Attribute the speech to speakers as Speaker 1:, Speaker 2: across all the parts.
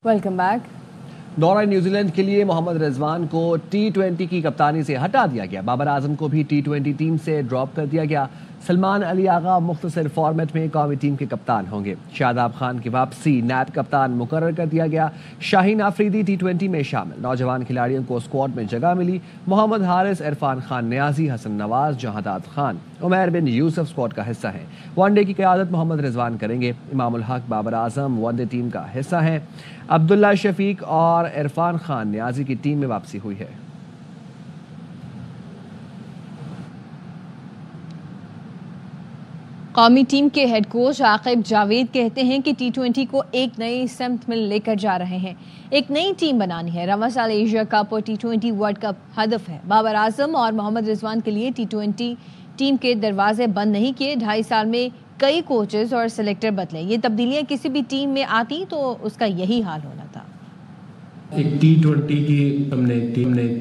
Speaker 1: Welcome back.
Speaker 2: دورہ New Zealand کے لیے محمد رضوان کو T20 کی کپتانی سے ہٹا دیا گیا۔ بابر اعظم کو بھی T20 ٹیم سے ڈراپ کر دیا گیا۔ سلمان علی آغا مختصر فارمیٹ میں قومی ٹیم کے کپتان ہوں گے۔ شاداب خان کی واپسی، نیب کپتان مقرر کر دیا گیا۔ شاہین آفریدی T20 میں شامل۔ نوجوان کھلاڑیوں کو اسکواڈ میں جگہ ملی۔ محمد حارث، عرفان خان نیازی، حسن نواز، جہادات خان، عمیر بن یوسف اسکواڈ کا حصہ ہیں۔ ون ڈے کی قیادت محمد رضوان کریں گے۔ امام الحق، Babar Azam one day team کا حصہ ہیں۔ عبداللہ شفیق اور عرفان خان نیازی کی ٹیم میں واپسی ہوئی ہے۔
Speaker 1: قومی ٹیم کے ہیڈ کوچ عاقب جاوید کہتے ہیں کہ T20 کو ایک نئی سمت میں لے کر جا رہے ہیں، ایک نئی ٹیم بنانی ہے۔ رواں سال ایشیا کپ اور T20 ورلڈ کپ ہدف ہے۔ بابر اعظم اور محمد رضوان کے لیے T20 ٹیم کے دروازے بند نہیں کیے۔ 2.5 سال میں کئی کوچز اور سلیکٹر بدلے۔ یہ تبدیلیاں کسی بھی ٹیم میں آتی تو اس کا یہی حال ہونا تھا۔
Speaker 3: ایک T20 کی ہم نے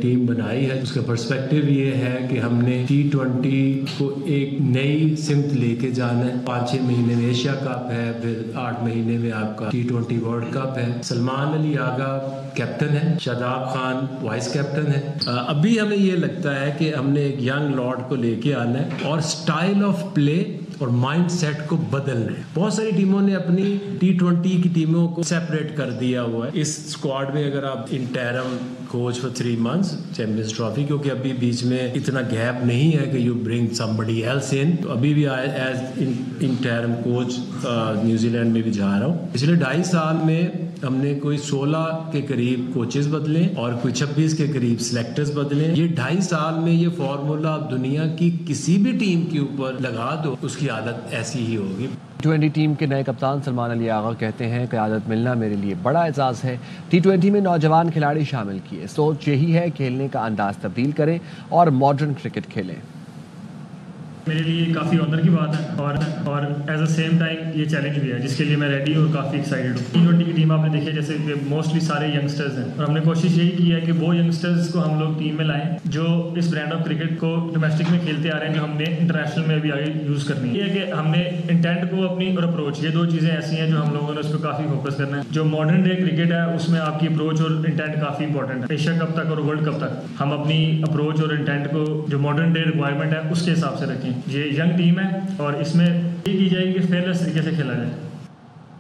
Speaker 3: ٹیم بنائی ہے۔ اس کا پرسپیکٹیو یہ ہے کہ ہم نے T20 کو ایک نئی سمت لے کے جانا ہے۔ 5-6 مہینے میں ایشیا کپ ہے، پھر 8 مہینے میں آپ کا T20 ورلڈ کپ ہے۔ سلمان علی آغا کیپٹن ہے، شاداب خان وائس کیپٹن ہے۔ ابھی ہمیں یہ لگتا ہے کہ ہم نے ایک ینگ لارڈ کو لے کے آنا ہے اور سٹائل آف پلے اور مائنڈ سیٹ کو بدلنا ہے۔ بہت ساری ٹیموں نے اپنی T20 کی ٹیموں کو سیپریٹ کر دیا ہوا ہے۔ اس اسکواڈ میں اگر آپ interim coach for 3 months champions trophy, کیونکہ ابھی بیچ میں اتنا گیپ نہیں ہے کہ you bring somebody else in، تو ابھی بھی as interim coach New Zealand میں بھی جا رہا ہوں۔ پچھلے 2.5 سال میں ہم نے کوئی 16 کے قریب کوچز بدلے اور کوئی 26 کے قریب سلیکٹرز بدلے۔ یہ 2.5 سال میں یہ فارمولا آپ دنیا کی کسی بھی ٹیم کے اوپر لگا دو، اس کی حالت ایسی ہی ہوگی۔
Speaker 2: T20 ٹیم کے نئے کپتان سلمان علی آغا کہتے ہیں قیادت ملنا میرے لیے بڑا اعزاز ہے۔ T20 میں نوجوان کھلاڑی شامل کیے، سوچ یہی ہے کھیلنے کا انداز تبدیل کریں اور ماڈرن کرکٹ کھیلیں۔
Speaker 4: میرے لیے کافی آنر کی بات ہے اور ایز اے سیم ٹائم یہ چیلنج بھی ہے جس کے لیے میں ریڈی اور کافی ایکسائٹیڈ ہوں۔ T20 کی ٹیم آپ نے دیکھی ہے جیسے کہ موسٹلی سارے ینگسٹرز ہیں اور ہم نے کوشش یہی کی ہے کہ وہ ینگسٹرز کو ہم لوگ ٹیم میں لائیں جو اس برانڈ آف کرکٹ کو ڈومیسٹک میں کھیلتے آ رہے ہیں، جو ہم نے انٹرنیشنل میں بھی آگے یوز کرنی ہے۔ یہ ہے کہ ہم نے انٹینٹ کو اپنی اور اپروچ، یہ 2 چیزیں ایسی ہیں جو ہم لوگوں نے اس پہ کافی فوکس کرنا ہے۔ جو ماڈرن ڈے کرکٹ ہے اس میں آپ کی اپروچ اور انٹینٹ کافی امپورٹنٹ ہے۔ ایشیا کپ تک اور ورلڈ کپ تک ہم اپنی اپروچ اور انٹینٹ کو جو ماڈرن ڈے ریکوائرمنٹ ہے اس کے حساب سے رکھیں۔ یہ ینگ ٹیم ہے اور اس میں یہ کی جائے گی کہ فیئرلیس طریقے سے کھیلا جائے۔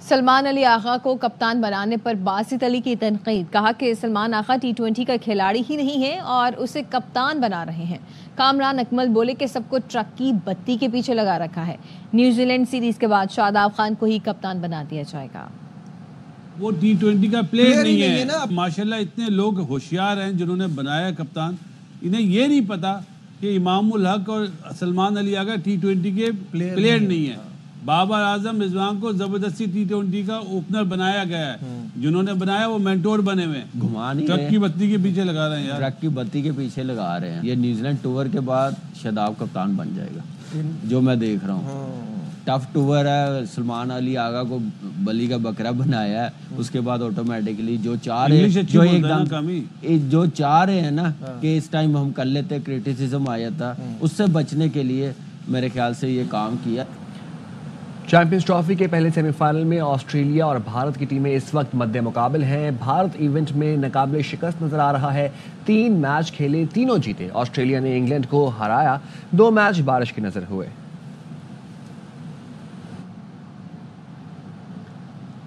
Speaker 1: سلمان علی آغا کو کپتان بنانے پر باسط علی کی تنقید، کہا کہ سلمان آغا T20 کا کھلاڑی ہی نہیں ہے اور اسے کپتان بنا رہے ہیں۔ کامران اکمل بولے کہ سب کو ٹرک کی بتی کے پیچھے لگا رکھا ہے۔ نیوزی لینڈ سیریز کے بعد شاداب خان کو ہی کپتان بنا دیا جائے گا۔
Speaker 5: وہ T20 کا پلیئر نہیں ہے نا۔ ماشاءاللہ اتنے لوگ ہوشیار ہیں جنہوں نے بنایا کپتان، انہیں یہ نہیں پتا کہ امام الحق اور سلمان علی آغا T20 کے پلیئر نہیں ہیں۔ بابر اعظم رضوان کو زبردستی T20 کا اوپنر بنایا گیا ہے، جنہوں نے بنایا وہ مینٹور بنے ہوئے ہیں، ٹرک کی بتی کے پیچھے لگا رہے ہیں یار،
Speaker 6: ٹرک کی بتی کے پیچھے لگا رہے ہیں۔ یہ نیوزی لینڈ ٹور کے بعد شاداب کپتان بن جائے گا، جو میں دیکھ رہا ہوں۔ ٹف ٹور ہے، سلمان علی آغا کو بلی کا بکرا بنایا ہے، اس کے بعد آٹومیٹکلی جو چاہ رہے ہیں نا کہ اس ٹائم ہم کر لیتے، کریٹیسزم آیا تھا، اس سے بچنے کے لیے میرے خیال سے یہ کام کیا۔
Speaker 2: چیمپئنز ٹرافی کے پہلے سیمی فائنل میں آسٹریلیا اور بھارت کی ٹیمیں اس وقت مد مقابل ہیں۔ بھارت ایونٹ میں ناقابل شکست نظر آ رہا ہے، 3 میچ کھیلے، تینوں جیتے۔ آسٹریلیا نے انگلینڈ کو ہرایا، 2 میچ بارش کی نظر ہوئے۔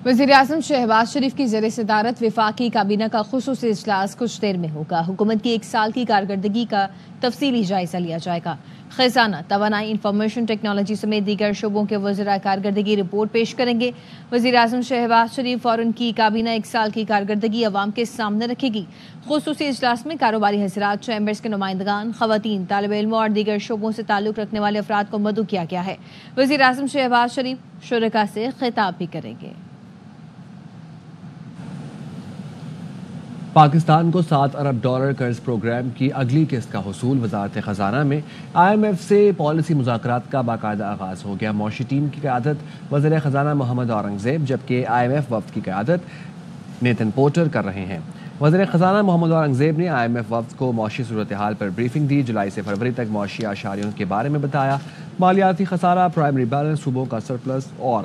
Speaker 1: وزیراعظم شہباز شریف کی زیر صدارت وفاقی کابینہ کا خصوصی اجلاس کچھ دیر میں ہوگا۔ حکومت کی 1 سال کی کارکردگی کا تفصیلی جائزہ لیا جائے گا۔ خزانہ، توانائی، انفارمیشن ٹیکنالوجی سمیت دیگر شعبوں کے وزراء کارکردگی رپورٹ پیش کریں گے۔ وزیراعظم شہباز شریف اور ان کی کابینہ 1 سال کی کارکردگی عوام کے سامنے رکھے گی۔ خصوصی اجلاس میں کاروباری حضرات، چیمبرز کے نمائندگان، خواتین، طالب علموں اور دیگر شعبوں سے تعلق رکھنے والے افراد کو مدعو کیا گیا ہے۔ وزیراعظم شہباز شریف شرکاء سے خطاب بھی کریں گے۔
Speaker 2: پاکستان کو $7 ارب قرض پروگرام کی اگلی قسط کا حصول۔ وزارت خزانہ میں IMF سے پالیسی مذاکرات کا باقاعدہ آغاز ہو گیا۔ معاشی ٹیم کی قیادت وزیر خزانہ محمد اورنگزیب، جبکہ IMF وفد کی قیادت نیتن پورٹر کر رہے ہیں۔ وزیر خزانہ محمد اورنگزیب نے IMF وفد کو معاشی صورتحال پر بریفنگ دی، جولائی سے فروری تک معاشی اشاریوں کے بارے میں بتایا۔ مالیاتی خسارہ، پرائمری بیلنس، صوبوں کا سرپلس اور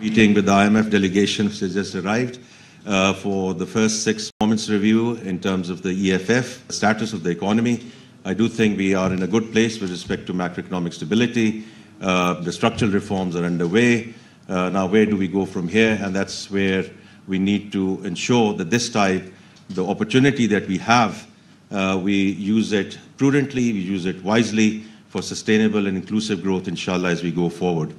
Speaker 7: Meeting with the IMF delegation which has just arrived for the first 6 performance review in terms of the EFF status of the economy. I do think we are in a good place with respect to macroeconomic stability. The structural reforms are underway. Now where do we go from here? And that's where we need to ensure that this time the opportunity that we have, we use it prudently, we use it wisely for sustainable and inclusive growth, inshallah, as we go forward.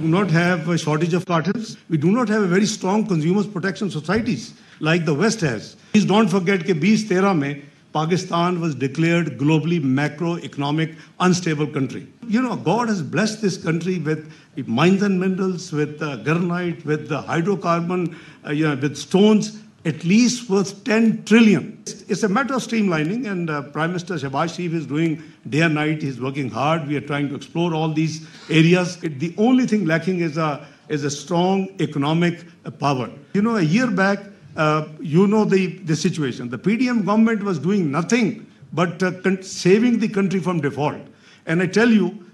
Speaker 8: We do not have a shortage of cartels. We do not have a very strong consumers protection societies like the West has. Please don't forget that 2013 mein Pakistan was declared globally macroeconomic unstable country. You know, God has blessed this country with mines and minerals, with granite, with the hydrocarbon, with stones, at least worth 10 trillion. It's a matter of streamlining, and Prime Minister Shehbaz Sharif is doing day and night. He's working hard. We are trying to explore all these areas. The only thing lacking is a strong economic power. You know, a year back, the situation. The PDM government was doing nothing but saving the country from default. And I tell you,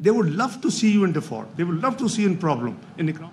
Speaker 8: they would love to see you in default. They would love to see you in problem in economic.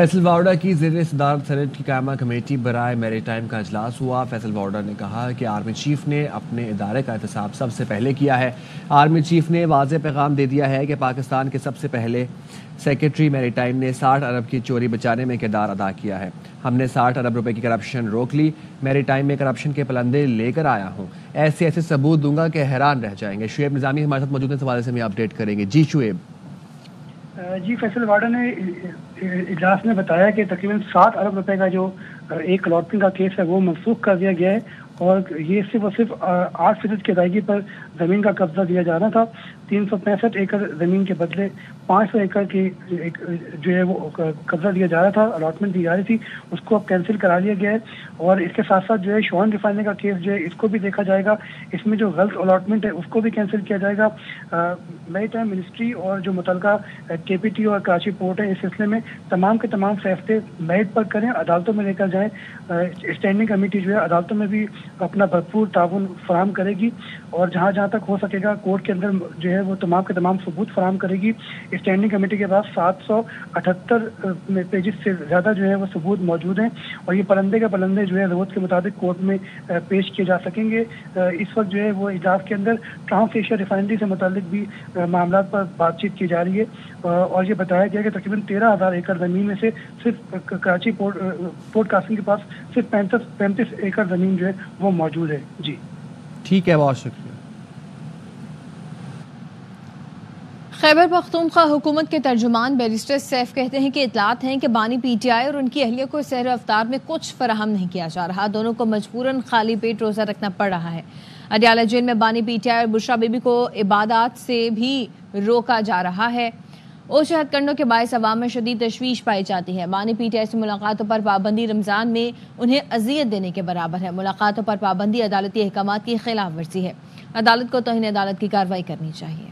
Speaker 2: Faisal وارڈا کی زیر صدارت senate کی قائمہ committee برائے میری time کا اجلاس ہوا. فیصل وارڈا نے کہا کہ آرمی چیف نے اپنے ادارے کا احتساب سب سے پہلے کیا ہے. آرمی چیف نے واضح پیغام دے دیا ہے کہ پاکستان کے سب سے پہلے سیکرٹری میری ٹائم نے 60 ارب کی چوری بچانے میں کردار ادا کیا ہے. ہم نے 60 ارب روپے کی کرپشن روک لی. میری ٹائم میں کرپشن کے پلندے لے کر آیا ہوں. ایسے ثبوت دوں گا کہ حیران رہ جائیں گے. شعیب نظامی ہمارے ساتھ موجود ہیں, اس حوالے سے ہمیں اپڈیٹ کریں گے. جی شعیب.
Speaker 9: جی, فیصل وارڈا نے اجلاس میں بتایا کہ تقریباً 7 ارب روپے کا جو ایک الاٹمنٹ کا کیس ہے وہ منسوخ کر دیا گیا ہے, اور یہ صرف اور صرف 8% کی ادائیگی پر زمین کا قبضہ دیا جانا تھا. 365 ایکڑ زمین کے بدلے 500 ایکڑ کی جو ہے وہ قبضہ دیا جا رہا تھا, الاٹمنٹ دی جا رہی تھی, اس کو اب کینسل کرا لیا گیا ہے. اور اس کے ساتھ ساتھ جو ہے شوہن ریفائنری کا کیس جو ہے اس کو بھی دیکھا جائے گا. اس میں جو غلط الاٹمنٹ ہے اس کو بھی کینسل کیا جائے گا. میری ٹائم منسٹری اور جو متعلقہ کے پی ٹی اور کراچی پورٹ ہے اس سلسلے میں تمام کے تمام فیصلے میرٹ پر کریں, عدالتوں میں لے کر جائیں. اسٹینڈنگ کمیٹی جو ہے عدالتوں میں بھی اپنا بھرپور تعاون فراہم کرے گی, اور جہاں جہاں تک ہو سکے گا کورٹ کے اندر جو ہے وہ تمام کے تمام ثبوت فراہم کرے گی. اسٹینڈنگ کمیٹی کے پاس 778 پیجز سے زیادہ جو ہے وہ ثبوت موجود ہیں, اور یہ پلندے کے پلندے جو ہے ضرورت کے مطابق کورٹ میں پیش کیے جا سکیں گے. اس وقت جو ہے وہ اجلاس کے اندر ٹرانس ایشیا ریفائنری سے متعلق بھی معاملات پر بات چیت کی جا رہی ہے, اور یہ بتایا گیا کہ تقریباً 13,000 ایکڑ زمین میں سے صرف کراچی پورٹ کاسٹنگ کے پاس صرف 35 ایکڑ زمین جو ہے وہ موجود ہے. جی
Speaker 2: ٹھیک ہے, بہت شکریہ.
Speaker 1: خیبر پختونخوا حکومت کے ترجمان بیرسٹر سیف کہتے ہیں کہ اطلاعات ہیں کہ بانی پی ٹی آئی اور ان کی اہلیہ کو سحر افطار میں کچھ فراہم نہیں کیا جا رہا. دونوں کو مجبوراً خالی پیٹ روزہ رکھنا پڑ رہا ہے. اڈیالہ جیل میں بانی پی ٹی آئی اور بشرا بی بی کو عبادات سے بھی روکا جا رہا ہے. اوچھے ہتھ کنڈوں کے باعث عوام میں شدید تشویش پائی جاتی ہے. بانی پی ٹی آئی سے ملاقاتوں پر پابندی رمضان میں انہیں اذیت دینے کے برابر ہے. ملاقاتوں پر پابندی عدالتی احکامات کی خلاف ورزی ہے. عدالت کو توہین عدالت کی کارروائی کرنی چاہیے.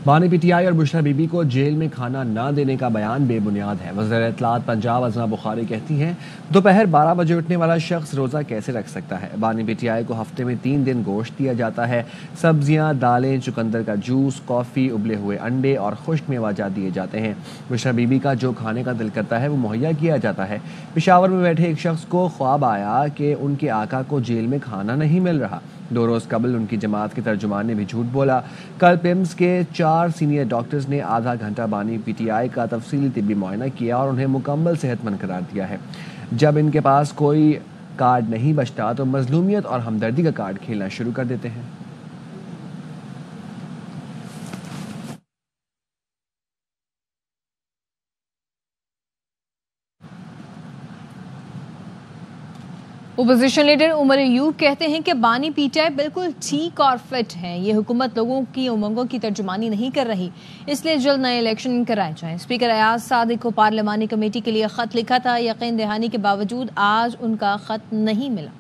Speaker 2: بانی پی ٹی آئی اور بشرا بی بی کو جیل میں کھانا نہ دینے کا بیان بے بنیاد ہے. وزیر اطلاعات پنجاب ازما بخاری کہتی ہیں دوپہر 12 بجے اٹھنے والا شخص روزہ کیسے رکھ سکتا ہے. بانی پی ٹی آئی کو ہفتے میں 3 دن گوشت دیا جاتا ہے. سبزیاں, دالیں, چقندر کا جوس, کافی, ابلے ہوئے انڈے اور خشک میوہ دیے جاتے ہیں. بشرا بی بی کا جو کھانے کا دل کرتا ہے وہ مہیا کیا جاتا ہے. پشاور میں بیٹھے ایک شخص کو خواب آیا کہ ان کے آقا کو جیل میں کھانا نہیں مل رہا. 2 روز قبل ان کی جماعت کے ترجمان نے بھی جھوٹ بولا. کل پیمز کے 4 سینئر ڈاکٹرز نے آدھا گھنٹہ بانی پی ٹی آئی کا تفصیلی طبی معائنہ کیا اور انہیں مکمل صحت مند قرار دیا ہے. جب ان کے پاس کوئی کارڈ نہیں بچتا تو مظلومیت اور ہمدردی کا کارڈ کھیلنا شروع کر دیتے ہیں.
Speaker 1: اپوزیشن لیڈر عمر ایوب کہتے ہیں کہ بانی پی ٹی آئی بالکل ٹھیک اور فٹ ہے. یہ حکومت لوگوں کی امنگوں کی ترجمانی نہیں کر رہی, اس لیے جلد نئے الیکشن کرائے جائیں. اسپیکر ایاز صادق کو پارلیمانی کمیٹی کے لیے خط لکھا تھا. یقین دہانی کے باوجود آج ان کا خط نہیں ملا.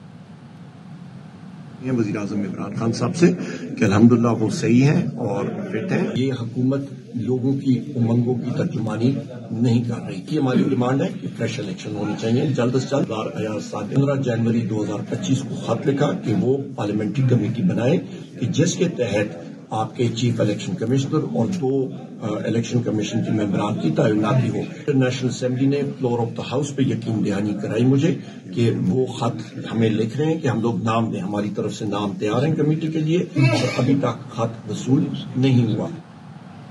Speaker 10: وزیر اعظم عمران خان صاحب سے کہ الحمدللہ وہ صحیح ہیں اور فٹ ہیں. یہ حکومت لوگوں کی امنگوں کی ترجمانی نہیں کر رہی. یہ ہماری ڈیمانڈ ہے کہ فریش الیکشن ہونی چاہیے جلد از جلد. ایاز صادق 15 جنوری 2025 کو خط لکھا کہ وہ پارلیمنٹری کمیٹی بنائے کہ جس کے تحت آپ کے چیف الیکشن کمشنر اور 2 الیکشن کمیشن کے ممبران کی تعیناتی ہو. نیشنل اسمبلی نے فلور آف دا ہاؤس پہ یقین دہانی کرائی مجھے کہ وہ خط ہمیں لکھ رہے ہیں کہ ہم لوگ نام دیں. ہماری طرف سے نام تیار ہیں کمیٹی کے لیے, اور ابھی تک خط وصول نہیں ہوا.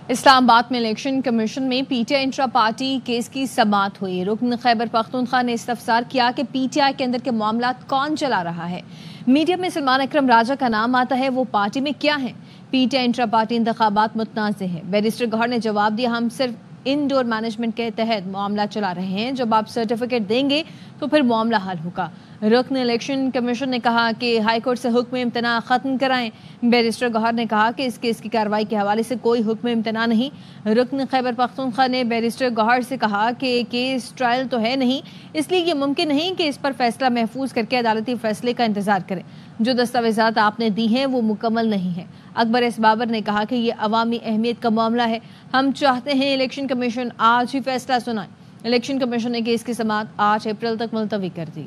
Speaker 1: اسلام آباد میں الیکشن کمیشن میں P T I intra party case کی سماعت ہوئی. رکن خیبر پختونخوا نے استفسار کیا کہ پی ٹی آئی کے اندر کے معاملات کون چلا رہا ہے. میڈیا میں سلمان اکرم راجہ کا نام آتا ہے, وہ پارٹی میں کیا ہیں؟ P T I intra party انتخابات متنازع ہے. بیرسٹر گوہر نے جواب دیا ہم صرف انڈور مینجمنٹ کے تحت معاملہ چلا رہے ہیں. جب آپ سرٹیفکیٹ دیں گے تو پھر معاملہ حل ہوگا. رکن الیکشن کمیشن نے کہا کہ ہائی کورٹ سے حکم امتناع ختم کرائیں. بیرسٹر گوہر نے کہا کہ اس کیس کی کارروائی کے حوالے سے کوئی حکم امتناع نہیں. رکن خیبر پختونخوا نے بیرسٹر گوہر سے کہا کہ کیس ٹرائل تو ہے نہیں, اس لیے یہ ممکن نہیں کہ اس پر فیصلہ محفوظ کر کے عدالتی فیصلے کا انتظار کریں. جو دستاویزات آپ نے دی ہیں وہ مکمل نہیں ہیں. اکبر ایس بابر نے کہا کہ یہ عوامی اہمیت کا معاملہ ہے, ہم چاہتے ہیں الیکشن کمیشن آج ہی فیصلہ سنائے. الیکشن کمیشن نے کیس کی سماعت 8 اپریل تک ملتوی کر دی.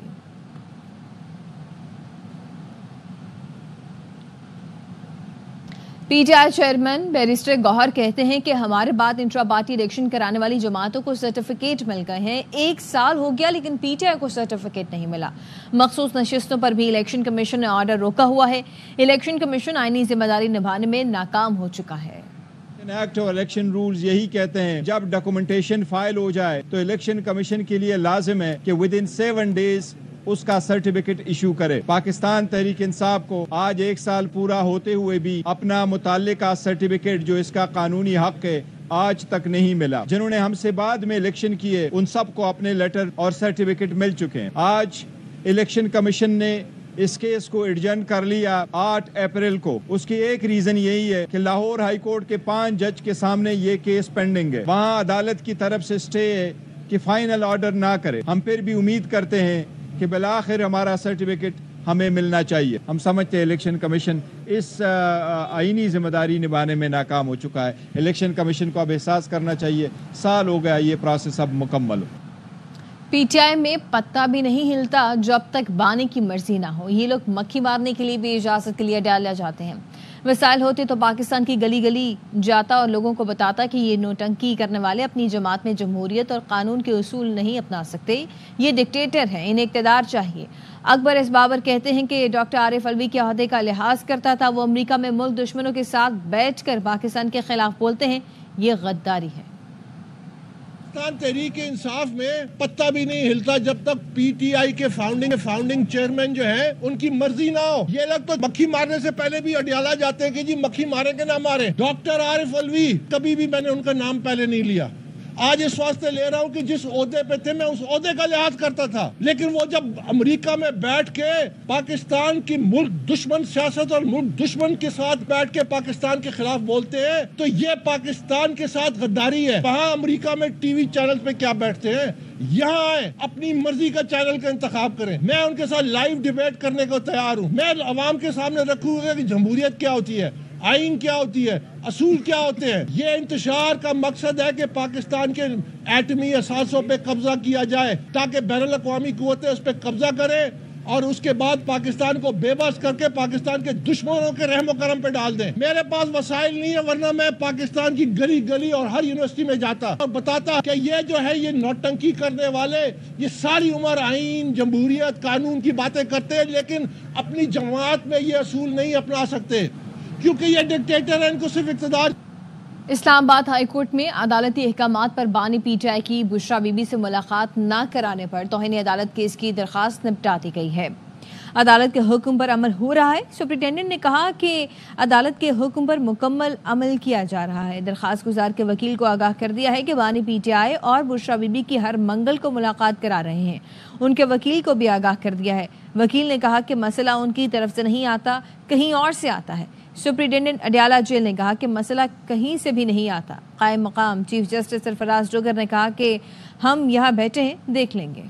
Speaker 1: PTI چیئرمین بیرسٹر گوہر کہتے ہیں کہ ہمارے بعد انٹرا پارٹی الیکشن کرانے والی جماعتوں کو سرٹیفکیٹ مل گئے ہیں. 1 سال ہو گیا لیکن PTI کو سرٹیفکیٹ نہیں ملا. مخصوص نشستوں پر بھی الیکشن کمیشن نے آرڈر روکا ہوا ہے. الیکشن کمیشن آئینی ذمہ داری نبھانے میں ناکام ہو چکا ہے.
Speaker 11: ایکٹ اور الیکشن رولز یہی کہتے ہیں جب ڈاکومنٹیشن فائل ہو جائے تو الیکشن کمیشن کے لیے لازم ہے کہ ود ان 7 days اس کا سرٹیفکیٹ ایشو کرے. پاکستان تحریک انصاف کو آج 1 سال پورا ہوتے ہوئے بھی اپنا متعلقہ سرٹیفکیٹ جو اس کا قانونی حق ہے آج تک نہیں ملا. جنہوں نے ہم سے بعد میں الیکشن کیے ان سب کو اپنے لیٹر اور سرٹیفکیٹ مل چکے ہیں. آج الیکشن کمیشن نے اس کیس کو ایڈجرن کر لیا 8 اپریل کو. اس کی ایک ریزن یہی ہے کہ لاہور ہائی کورٹ کے 5 جج کے سامنے یہ کیس پینڈنگ ہے. وہاں عدالت کی طرف سے اسٹے ہے کہ فائنل آرڈر نہ کرے. ہم پھر بھی امید کرتے ہیں کہ بالآخر ہمارا سرٹیفکیٹ ہمیں ملنا چاہیے. ہم سمجھتے ہیں الیکشن کمیشن اس آئینی ذمہ داری نبھانے میں ناکام ہو چکا ہے. الیکشن کمیشن کو اب احساس کرنا چاہیے 1 سال ہو گیا یہ پروسیس اب مکمل ہو.
Speaker 1: PTI میں پتہ بھی نہیں ہلتا جب تک بانے کی مرضی نہ ہو. یہ لوگ مکھی مارنے کے لیے بھی اجازت کے لیے ڈالا جاتے ہیں. وسائل ہوتے تو پاکستان کی گلی گلی جاتا اور لوگوں کو بتاتا کہ یہ نوٹنکی کرنے والے اپنی جماعت میں جمہوریت اور قانون کے اصول نہیں اپنا سکتے. یہ ڈکٹیٹر ہیں, انہیں اقتدار چاہیے. اکبر اس بابر کہتے ہیں کہ ڈاکٹر عارف الوی کے عہدے کا لحاظ کرتا تھا. وہ امریکہ میں ملک دشمنوں کے ساتھ بیٹھ کر پاکستان کے خلاف بولتے ہیں. یہ غداری ہے.
Speaker 12: تحریک انصاف میں پتہ بھی نہیں ہلتا جب تک PTI کے فاؤنڈنگ چیئرمین جو ہیں ان کی مرضی نہ ہو. یہ لوگ تو مکھی مارنے سے پہلے بھی اڈیالہ جاتے ہیں کہ جی مکھی ماریں کہ نہ ماریں. ڈاکٹر عارف الوی کبھی بھی میں نے ان کا نام پہلے نہیں لیا. آج اس واسطے لے رہا ہوں کہ جس عہدے پہ تھے میں اس عہدے کا لحاظ کرتا تھا. لیکن وہ جب امریکہ میں بیٹھ کے پاکستان کی ملک دشمن سیاست اور ملک دشمن کے ساتھ بیٹھ کے پاکستان کے خلاف بولتے ہیں تو یہ پاکستان کے ساتھ غداری ہے. وہاں امریکہ میں ٹی وی چینل پہ کیا بیٹھتے ہیں, یہاں آئے اپنی مرضی کا چینل کا انتخاب کریں. میں ان کے ساتھ لائیو ڈیبیٹ کرنے کو تیار ہوں. میں عوام کے سامنے رکھوں گا کہ جمہوریت کیا ہوتی ہے, آئین کیا ہوتی ہے, اصول کیا ہوتے ہیں. یہ انتشار کا مقصد ہے کہ پاکستان کے ایٹمی اثاثوں پہ قبضہ کیا جائے تاکہ بین الاقوامی قوتیں اس پہ قبضہ کریں اور اس کے بعد پاکستان کو بے بس کر کے پاکستان کے دشمنوں کے رحم و کرم پہ ڈال دیں. میرے پاس وسائل نہیں ہے ورنہ میں پاکستان کی گلی گلی اور ہر یونیورسٹی میں جاتا اور بتاتا کہ یہ جو ہے یہ نوٹنکی کرنے والے یہ ساری عمر آئین, جمہوریت, قانون کی باتیں کرتے ہیں لیکن اپنی جماعت میں یہ اصول نہیں اپنا سکتے کیونکہ یہ ڈکٹیٹر ہیں, ان کو صرف اقتدار.
Speaker 1: اسلام آباد ہائی کورٹ میں عدالتی احکامات پر بانی PTI کی بشرا بی بی سے ملاقات نہ کرانے پر توہین عدالت کیس کی درخواست نپٹا دی گئی ہے. عدالت کے حکم پر عمل ہو رہا ہے. سپرنٹینڈنٹ نے کہا کہ عدالت کے حکم پر مکمل عمل کیا جا رہا ہے. درخواست گزار کے وکیل کو آگاہ کر دیا ہے کہ بانی PTI اور بشرا بی بی کی ہر منگل کو ملاقات کرا رہے ہیں. ان کے وکیل کو بھی آگاہ کر دیا ہے. وکیل نے کہا کہ مسئلہ ان کی طرف سے نہیں آتا, کہیں اور سے آتا ہے. سپرنٹینڈنٹ اڈیالہ جیل نے کہا کہ مسئلہ کہیں سے بھی نہیں آتا. قائم مقام چیف جسٹس سرفراز ڈوگر نے کہا کہ ہم یہاں بیٹھے ہیں, دیکھ لیں گے.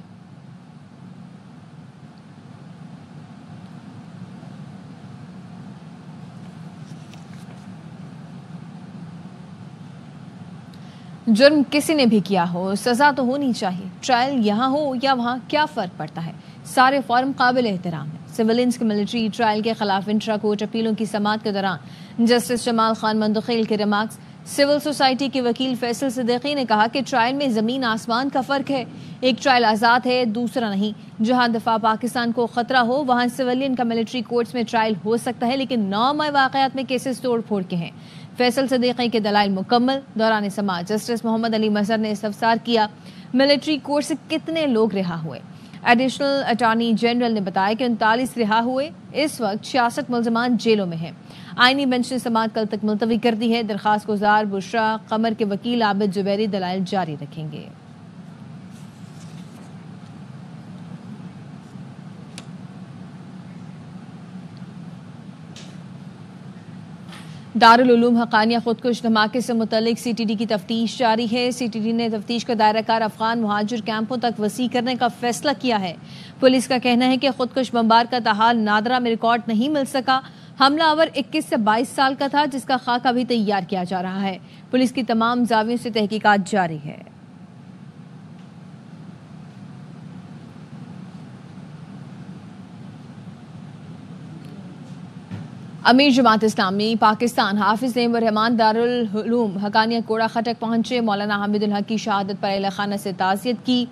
Speaker 1: جرم کسی نے بھی کیا ہو سزا تو ہونی چاہیے. ٹرائل یہاں ہو یا وہاں کیا فرق پڑتا ہے, سارے فارم قابل احترام ہیں. سیولینز کے ملٹری ٹرائل کے خلاف انٹرا کورٹ اپیلوں کی سماعت کے دوران جسٹس جمال خان مندخیل کے ریمارکس. سول سوسائٹی کے وکیل فیصل صدیقی نے کہا کہ ٹرائل میں زمین آسمان کا فرق ہے. ایک ٹرائل آزاد ہے, دوسرا نہیں. جہاں دفاع پاکستان کو خطرہ ہو وہاں سیولین کا ملٹری کورٹس میں ٹرائل ہو سکتا ہے لیکن 9 مئی واقعات میں کیسز توڑ پھوڑ کے ہیں. فیصل صدیقی کے دلائل مکمل. دوران سماعت جسٹس محمد علی مظہر نے استفسار کیا ملٹری کورٹ سے کتنے لوگ رہا ہوئے. ایڈیشنل اٹارنی جنرل نے بتایا کہ 39 رہا ہوئے. اس وقت 66 ملزمان جیلوں میں ہیں. آئینی بینچ نے سماعت کل تک ملتوی کر دی ہے. درخواست گزار بشرا قمر کے وکیل عابد زبیری دلائل جاری رکھیں گے. دارالعلوم حقانیہ خودکش دھماکے سے متعلق CTD کی تفتیش جاری ہے. CTD نے تفتیش کا دائرہ کار افغان مہاجر کیمپوں تک وسیع کرنے کا فیصلہ کیا ہے. پولیس کا کہنا ہے کہ خودکش بمبار کا تاحال نادرہ میں ریکارڈ نہیں مل سکا. حملہ آور 21 سے 22 سال کا تھا جس کا خاکہ بھی تیار کیا جا رہا ہے. پولیس کی تمام زاویوں سے تحقیقات جاری ہے. امیر جماعت اسلامی پاکستان حافظ نعیم الرحمان دارال علوم حقانیہ کوڑا خٹک پہنچے. مولانا حامد الحق کی شہادت پر اہل خانہ سے تعزیت کی.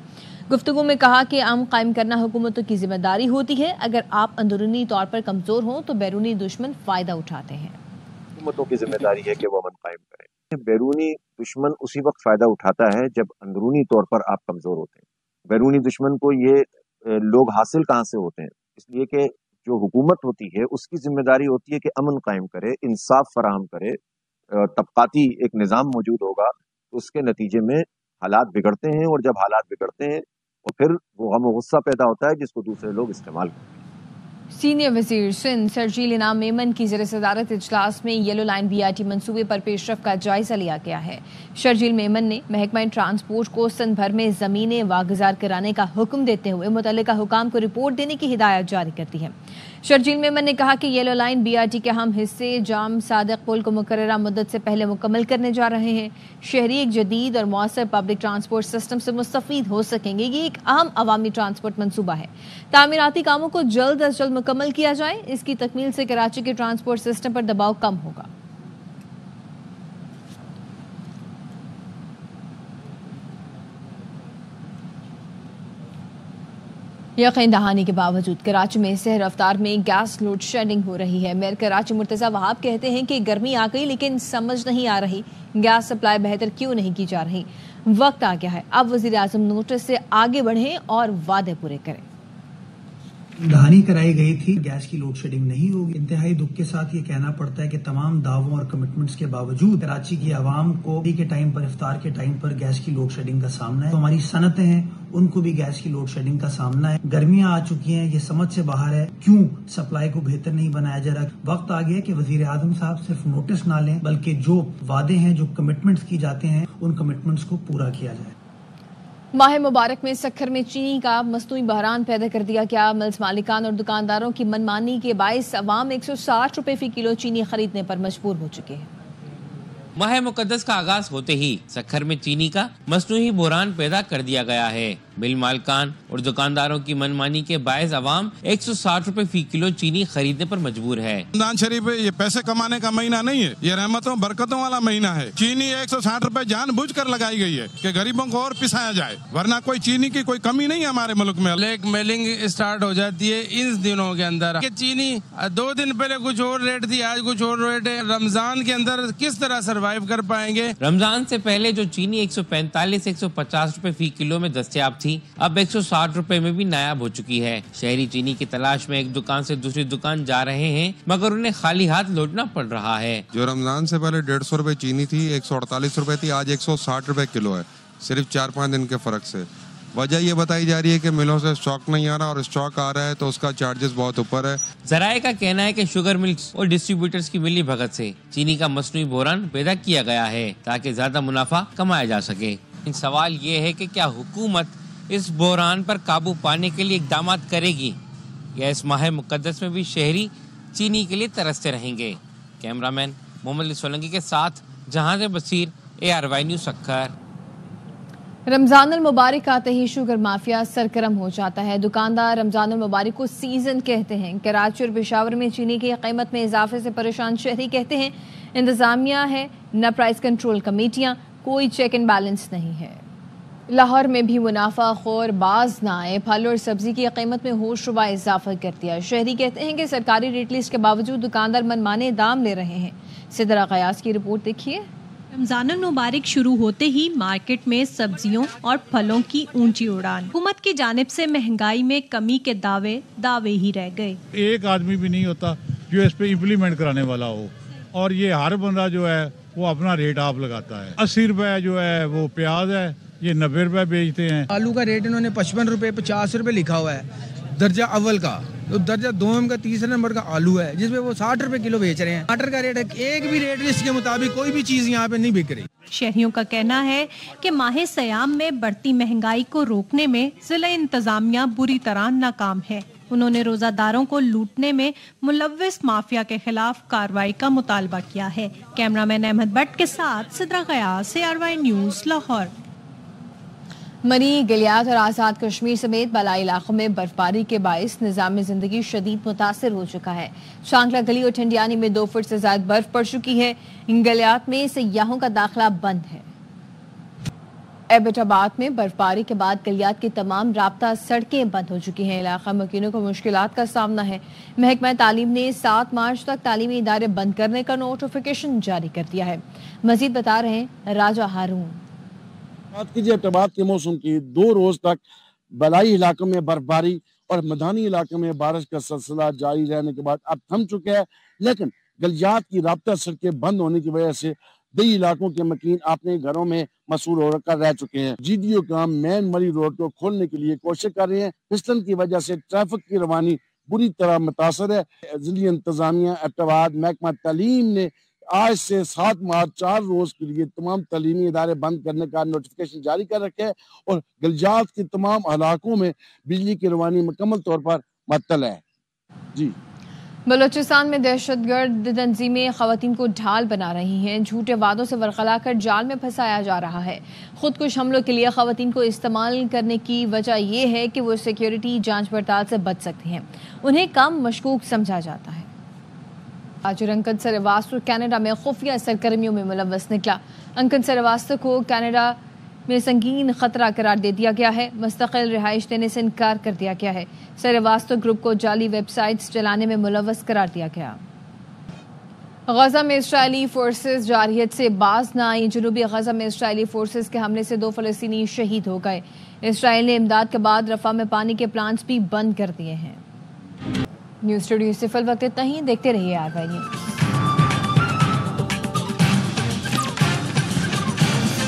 Speaker 1: گفتگو میں کہا کہ امن قائم کرنا حکومتوں کی ذمہ داری ہوتی ہے. اگر آپ اندرونی طور پر کمزور ہوں تو بیرونی دشمن فائدہ اٹھاتے ہیں.
Speaker 13: حکومتوں کی ذمہ داری ہے کہ وہ امن قائم کریں. بیرونی دشمن اسی وقت فائدہ اٹھاتا ہے جب اندرونی طور پر آپ کمزور ہوتے ہیں. بیرونی دشمن کو یہ لوگ حاصل کہاں سے ہوتے ہیں؟ اس لیے کہ جو حکومت ہوتی ہے اس کی ذمہ داری ہوتی ہے کہ امن قائم کرے, انصاف فراہم کرے. طبقاتی ایک نظام موجود ہوگا تو اس کے نتیجے میں حالات بگڑتے ہیں, اور جب حالات بگڑتے ہیں اور پھر وہ غم و غصہ پیدا ہوتا ہے جس کو دوسرے لوگ استعمال کرتے ہیں.
Speaker 1: سینئر وزیر سندھ شرجیل انعام میمن کی زیر صدارت اجلاس میں یلو لائن BRT منصوبے پر پیش رفت کا جائزہ لیا گیا ہے. شرجیل میمن نے محکمہ ٹرانسپورٹ کو سندھ بھر میں زمینیں واگزار کرانے کا حکم دیتے ہوئے متعلقہ حکام کو رپورٹ دینے کی ہدایت جاری کر دی ہے. شرجیل میمن نے کہا کہ یلو لائن BRT کے اہم حصے جام صادق پل کو مقررہ مدت سے پہلے مکمل کرنے جا رہے ہیں. شہری ایک جدید اور مؤثر پبلک ٹرانسپورٹ سسٹم سے مستفید ہو سکیں گے. یہ ایک اہم عوامی ٹرانسپورٹ منصوبہ ہے. تعمیراتی کاموں کو جلد از جلد مکمل کیا جائے. اس کی تکمیل سے کراچی کے ٹرانسپورٹ سسٹم پر دباؤ کم ہوگا. یقین دہانی کے باوجود کراچی میں سحر رفتار میں گیس لوڈ شیڈنگ ہو رہی ہے. میئر کراچی مرتضی وہاب کہتے ہیں کہ گرمی آ گئی لیکن سمجھ نہیں آ رہی گیس سپلائی بہتر کیوں نہیں کی جا رہی. وقت آ گیا ہے اب وزیر اعظم نوٹس سے آگے بڑھیں اور وعدے پورے کریں.
Speaker 14: دہانی کرائی گئی تھی, گیس کی لوڈ شیڈنگ نہیں ہوگی. انتہائی دکھ کے ساتھ یہ کہنا پڑتا ہے کہ تمام دعووں اور کمٹمنٹس کے باوجود کراچی کی عوام کو کے ٹائم پر افطار کے ٹائم پر گیس کی لوڈ شیڈنگ کا سامنا ہے. تو ہماری صنعتیں ہیں ان کو بھی گیس کی لوڈ شیڈنگ کا سامنا ہے. گرمیاں آ چکی ہیں, یہ سمجھ سے باہر ہے کیوں سپلائی کو بہتر نہیں بنایا جا رہا. وقت آ گیا کہ وزیر اعظم صاحب صرف نوٹس نہ لیں بلکہ جو وعدے ہیں, جو کمٹمنٹس کی جاتے ہیں, ان کمٹمنٹس کو پورا کیا جائے.
Speaker 1: ماہ مبارک میں سکھر میں چینی کا مصنوعی بحران پیدا کر دیا گیا. ملز مالکان اور دکانداروں کی منمانی کے باعث عوام 160 روپے فی کلو چینی خریدنے پر مجبور ہو چکے ہیں.
Speaker 15: ماہ مقدس کا آغاز ہوتے ہی سکھر میں چینی کا مصنوعی بحران پیدا کر دیا گیا ہے. مل مالکان اور دکانداروں کی منمانی کے باعث عوام 160 روپے فی کلو چینی خریدنے پر مجبور ہے.
Speaker 16: رمضان شریف یہ پیسے کمانے کا مہینہ نہیں ہے, یہ رحمتوں برکتوں والا مہینہ ہے. چینی 160 روپے جان بوجھ کر لگائی گئی ہے کہ غریبوں کو اور پسایا جائے, ورنہ کوئی چینی کی کوئی کمی نہیں ہے ہمارے ملک میں.
Speaker 17: بلیک میلنگ اسٹارٹ ہو جاتی ہے ان دنوں کے اندر کہ چینی 2 دن پہلے کچھ اور ریٹ تھی, آج کچھ اور ریٹ ہے. رمضان کے اندر کس طرح سروائیو کر پائیں گے؟
Speaker 15: رمضان سے پہلے جو چینی 145-150 روپے فی کلو میں دستیاب تھی اب 160 روپے میں بھی نایاب ہو چکی ہے. شہری چینی کی تلاش میں ایک دکان سے دوسری دکان جا رہے ہیں مگر انہیں خالی ہاتھ لوٹنا پڑ رہا ہے.
Speaker 16: جو رمضان سے پہلے 150 روپے چینی تھی 148 روپے تھی, آج 160 روپے کلو ہے, صرف 4-5 دن کے فرق سے. وجہ یہ بتائی جا رہی ہے کہ ملوں سے اسٹاک نہیں آ رہا, اور اسٹاک آ رہا ہے تو اس کا چارجز بہت اوپر ہے.
Speaker 15: ذرائع کا کہنا ہے کہ شوگر ملز اور ڈسٹریبیوٹرز کی ملی بھگت سے چینی کا مصنوعی بحران پیدا کیا گیا ہے تاکہ زیادہ منافع کمایا جا سکے. سوال یہ ہے کہ کیا حکومت اس بحران پر قابو پانے کے لیے اقدامات کرے گی یا اس ماہ مقدس میں بھی شہری چینی کے لیے ترستے رہیں گے. کیمرہ مین محمد علی سولنگی کے ساتھ جہاں سے بصیر, ARY نیوز سکھر.
Speaker 1: رمضان المبارک آتے ہی شوگر مافیا سرگرم ہو جاتا ہے. دکاندار رمضان المبارک کو سیزن کہتے ہیں. کراچی اور پشاور میں چینی کی قیمت میں اضافے سے پریشان شہری کہتے ہیں انتظامیہ ہے نہ پرائس کنٹرول کمیٹیاں, کوئی چیک اینڈ بیلنس نہیں ہے. لاہور میں بھی منافع خور باز نہ آئے, پھل اور سبزی کی قیمت میں ہوش ربا اضافہ کر دیا. شہری کہتے ہیں کہ سرکاری ریٹ لسٹ کے باوجود دکاندار منمانے دام لے رہے ہیں. سدرا قیاس کی رپورٹ دیکھیے.
Speaker 18: رمضان المبارک شروع ہوتے ہی مارکیٹ میں سبزیوں اور پھلوں کی اونچی اڑان. حکومت کی جانب سے مہنگائی میں کمی کے دعوے ہی رہ گئے.
Speaker 19: ایک آدمی بھی نہیں ہوتا جو اس پہ امپلیمنٹ کرانے والا ہو, اور یہ ہر بندہ جو ہے وہ اپنا ریٹ آپ لگاتا ہے. 80 روپے جو ہے وہ پیاز ہے, یہ 90 روپے بیچتے ہیں.
Speaker 20: آلو کا ریٹ انہوں نے 55 روپے 50 روپے لکھا ہوا ہے درجہ اول کا, تو درجہ دوم کا 3 نمبر کا آلو ہے جس میں وہ 60 روپے کلو بیچ رہے ہیں. ٹماٹر کا ریٹ ایک بھی ریٹ لسٹ کے مطابق کوئی بھی چیز یہاں پہ نہیں بک رہی.
Speaker 18: شہریوں کا کہنا ہے کہ ماہ سیام میں بڑھتی مہنگائی کو روکنے میں ضلع انتظامیہ بری طرح ناکام ہے. انہوں نے روزہ داروں کو لوٹنے میں ملوث مافیا کے خلاف کارروائی کا مطالبہ کیا ہے. کیمرہ مین احمد بٹ کے ساتھ سدرا غیاث, ARY نیوز لاہور.
Speaker 1: منی، گلیات اور آزاد کشمیر سمیت بالائی علاقوں میں برفباری کے باعث نظام زندگی شدید متاثر ہو چکا ہے۔ شانگلہ گلی اور ٹھنڈیانی میں 2 فٹ سے زائد برف پڑ چکی ہے۔ گلیات میں سیاحوں کا داخلہ بند ہے۔ ایبٹ آباد میں برفباری کے بعد گلیات کی تمام رابطہ سڑکیں بند ہو چکی ہیں۔ علاقہ مکینوں کو مشکلات کا سامنا ہے۔ محکمہ تعلیم نے 7 مارچ تک تعلیمی ادارے بند کرنے کا نوٹیفیکیشن جاری کر دیا ہے۔ مزید بتا رہے ہیں راجہ ہارون۔
Speaker 21: بات کیجیے ایبٹ کے موسم کی، 2 روز تک بالائی علاقوں میں برفباری اور میدانی علاقوں میں بارش کا سلسلہ جاری رہنے کے بعد اب تھم چکا ہے، لیکن گلیات کی رابطہ سڑکیں بند ہونے کی وجہ سے دیہی علاقوں کے مکین اپنے گھروں میں مسحور ہو کر رہ چکے ہیں۔ GDO کام مین مری روڈ کو کھولنے کے لیے کوشش کر رہے ہیں۔ پھسلن کی وجہ سے ٹریفک کی روانی بری طرح متاثر ہے۔ ضلعی انتظامیہ ایبٹ آباد محکمہ تعلیم نے آج سے 7 مارچ 4 روز کے لیے تمام تعلیمی ادارے بند کرنے کا نوٹیفیکیشن جاری کر رکھا ہے اور گلیات کے تمام علاقوں میں بجلی کی روانی مکمل طور پر معطل ہے۔ جی
Speaker 1: بلوچستان میں دہشت گرد تنظیمیں خواتین کو ڈھال بنا رہی ہیں۔ جھوٹے وعدوں سے ورغلا کر جال میں پھنسایا جا رہا ہے۔ خود کش حملوں کے لیے خواتین کو استعمال کرنے کی وجہ یہ ہے کہ وہ سیکیورٹی جانچ پڑتال سے بچ سکتی ہیں۔ انہیں کم مشکوک سمجھا جاتا ہے۔ آج انکن سریواستو کینیڈا میں خفیہ سرگرمیوں میں ملوث نکلا۔ انکن سریواستو کو کینیڈا میں سنگین خطرہ قرار دے دیا گیا ہے۔ مستقل رہائش دینے سے انکار کر دیا گیا ہے۔ سریواستو گروپ کو جعلی ویب سائٹس چلانے میں ملوث قرار دیا گیا۔ غزہ میں اسرائیلی فورسز جارحیت سے باز نہ آئیں۔ جنوبی غزہ میں اسرائیلی فورسز کے حملے سے 2 فلسطینی شہید ہو گئے۔ اسرائیل نے امداد کے بعد رفح میں پانی کے پلانٹس بھی بند کر دیے ہیں۔ نیوز اسٹوڈیو سے فی الوقت اتنا ہی، دیکھتے رہیے RY نیوز۔